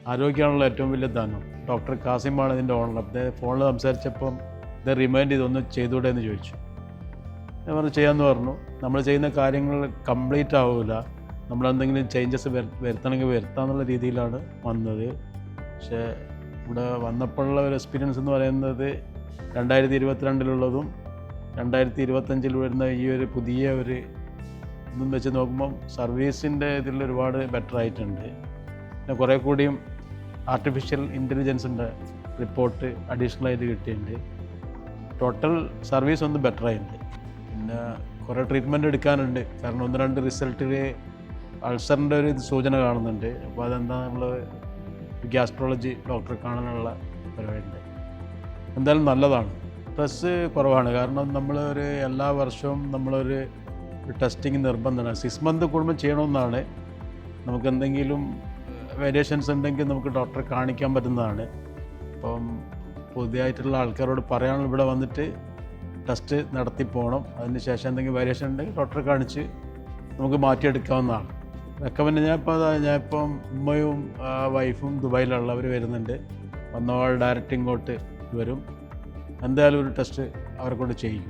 ആരോഗ്യമാണല്ലോ ഏറ്റവും വലിയ ദാനം. ഡോക്ടർ കാസിമാണ് ഇതിൻ്റെ ഓണർ. അദ്ദേഹം ഫോണിൽ സംസാരിച്ചപ്പം ഇത് റിമൈൻഡ് ചെയ്തൊന്ന് ചെയ്തുകൂടെ എന്ന് ചോദിച്ചു. ഞാൻ പറഞ്ഞു ചെയ്യാമെന്ന് പറഞ്ഞു. നമ്മൾ ചെയ്യുന്ന കാര്യങ്ങൾ കംപ്ലീറ്റ് ആവില്ല, നമ്മളെന്തെങ്കിലും ചേഞ്ചസ് വരുത്തണമെങ്കിൽ വരുത്താമെന്നുള്ള രീതിയിലാണ് വന്നത്. പക്ഷേ ഇവിടെ വന്നപ്പോഴുള്ള ഒരു എക്സ്പീരിയൻസ് എന്ന് പറയുന്നത് 2022-ലുള്ളതും 2025-ൽ വരുന്ന ഈ ഒരു പുതിയ ഒരു ഇതും വെച്ച് നോക്കുമ്പം സർവീസിൻ്റെ ഇതിൽ ഒരുപാട് ബെറ്റർ ആയിട്ടുണ്ട്. പിന്നെ കുറേ കൂടിയും ആർട്ടിഫിഷ്യൽ ഇൻ്റലിജൻസിൻ്റെ റിപ്പോർട്ട് അഡീഷണലായിട്ട് കിട്ടിയിട്ടുണ്ട്. ടോട്ടൽ സർവീസ് ഒന്ന് ബെറ്റർ ആയിട്ടുണ്ട്. പിന്നെ കുറേ ട്രീറ്റ്മെൻറ്റ് എടുക്കാനുണ്ട്. കാരണം 1-2 റിസൾട്ടിൽ അൾസറിൻ്റെ ഒരു സൂചന കാണുന്നുണ്ട്. അപ്പോൾ അതെന്താ നമ്മൾ ഗ്യാസ്ട്രോളജി ഡോക്ടറെ കാണാനുള്ള പരിപാടിയുണ്ട്. എന്തായാലും നല്ലതാണ്. സ്ട്രെസ്സ് കുറവാണ്. കാരണം നമ്മൾ എല്ലാ വർഷവും നമ്മളൊരു ടെസ്റ്റിങ് നിർബന്ധമാണ്. 6 മന്ത് കൂടുമ്പോൾ ചെയ്യണമെന്നാണ്. നമുക്ക് എന്തെങ്കിലും വേരിയേഷൻസ് ഉണ്ടെങ്കിൽ നമുക്ക് ഡോക്ടറെ കാണിക്കാൻ പറ്റുന്നതാണ്. അപ്പം പുതിയതായിട്ടുള്ള ആൾക്കാരോട് പറയാനുള്ള ഇവിടെ വന്നിട്ട് ടെസ്റ്റ് നടത്തി പോകണം. അതിന് ശേഷം എന്തെങ്കിലും വേരിയേഷൻ ഉണ്ടെങ്കിൽ ഡോക്ടറെ കാണിച്ച് നമുക്ക് മാറ്റിയെടുക്കാവുന്നതാണ്. റെക്കമെൻഡ് ഞാനിപ്പം ഉമ്മയും വൈഫും ദുബായിലുള്ളവർ വരുന്നുണ്ട്. വന്നവാൾ ഡയറക്റ്റ് ഇങ്ങോട്ട് വരും. എന്തായാലും ഒരു ടെസ്റ്റ് അവരെ കൊണ്ട് ചെയ്യും.